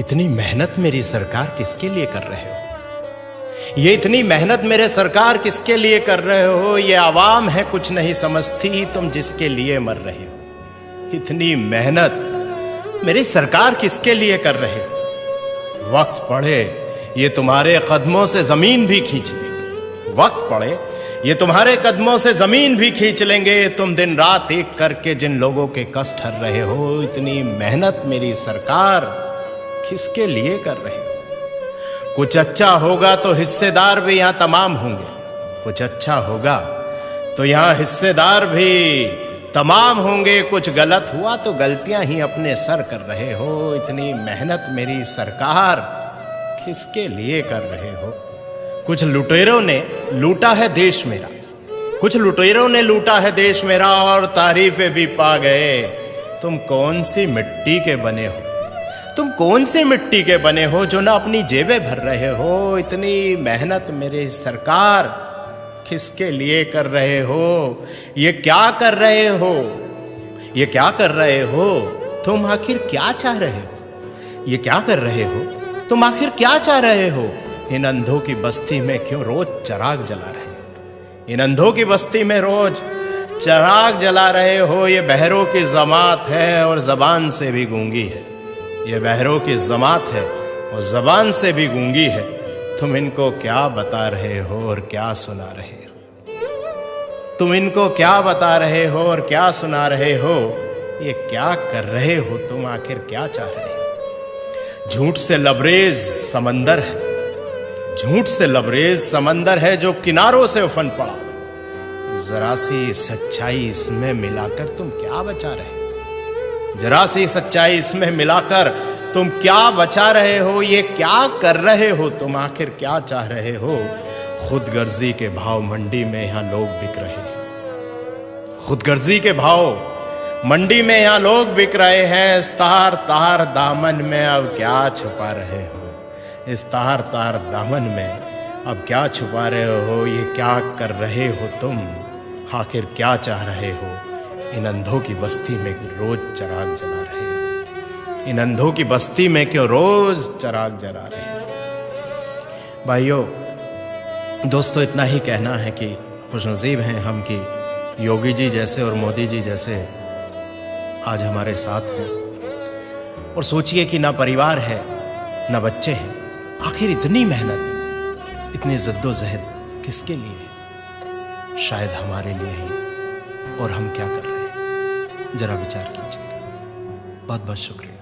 इतनी मेहनत मेरी सरकार किसके लिए कर रहे हो? ये इतनी मेहनत मेरे सरकार किसके लिए कर रहे हो? ये आवाम है कुछ नहीं समझती, तुम जिसके लिए मर रहे हो। इतनी मेहनत मेरी सरकार किसके लिए कर रहे हो? वक्त पड़े ये तुम्हारे कदमों से जमीन भी खींच लेंगे। वक्त पड़े ये तुम्हारे कदमों से जमीन भी खींच लेंगे। तुम दिन रात एक करके जिन लोगों के कष्ट हर रहे हो, इतनी मेहनत मेरी सरकार किसके लिए कर रहे हो? कुछ अच्छा होगा तो हिस्सेदार भी यहां तमाम होंगे। कुछ अच्छा होगा तो यहां हिस्सेदार भी तमाम होंगे। कुछ गलत हुआ तो गलतियां ही अपने सर कर रहे हो। इतनी मेहनत मेरी सरकार किसके लिए कर रहे हो? कुछ लुटेरों ने लूटा है देश मेरा, कुछ लुटेरों ने लूटा है देश मेरा और तारीफें भी पा गए। तुम कौन सी मिट्टी के बने हो? तुम कौन सी मिट्टी के बने हो जो ना अपनी जेबें भर रहे हो? इतनी मेहनत मेरे सरकार किसके लिए कर रहे हो? ये क्या कर रहे हो? ये क्या कर रहे हो? तुम आखिर क्या चाह रहे हो? ये क्या कर रहे हो? तुम आखिर क्या चाह रहे हो? इन अंधों की बस्ती में क्यों रोज चिराग जला रहे हो? इन अंधों की बस्ती में रोज चिराग जला रहे हो। ये बहरों की जमात है और जबान से भी गूंगी है। ये बहरों की जमात है और जबान से भी गूंगी है। तुम इनको क्या बता रहे हो और क्या सुना रहे हो? तुम इनको क्या बता रहे हो और क्या सुना रहे हो? ये क्या कर रहे हो? तुम आखिर क्या चाह रहे हो? झूठ से लबरेज समंदर है, झूठ से लबरेज समंदर है जो किनारों से उफन पड़ा। जरा सी सच्चाई इसमें मिलाकर तुम क्या बचा रहे हो? जरा सी सच्चाई इसमें मिलाकर तुम क्या बचा रहे हो? ये क्या कर रहे हो? तुम आखिर क्या चाह रहे हो? खुदगर्जी के भाव मंडी में यहां लोग बिक रहे हैं। खुदगर्जी के भाव मंडी में यहां लोग बिक रहे हैं। इस तार तार दामन में अब क्या छुपा रहे हो? इस तार तार दामन में अब क्या छुपा रहे हो? ये क्या कर रहे हो तुम? आखिर क्या चाह रहे हो? इन अंधों की बस्ती में रोज चिराग जला रहे हो। इन अंधों की बस्ती में क्यों रोज चिराग जला रहे हो? भाइयों दोस्तों, इतना ही कहना है कि खुशनसीब हैं हम कि योगी जी जैसे और मोदी जी जैसे आज हमारे साथ हैं। और सोचिए कि ना परिवार है ना बच्चे हैं। आखिर इतनी मेहनत, इतनी जद्दोजहद किसके लिए है? शायद हमारे लिए ही। और हम क्या कर रहे हैं? जरा विचार कीजिएगा। बहुत बहुत शुक्रिया।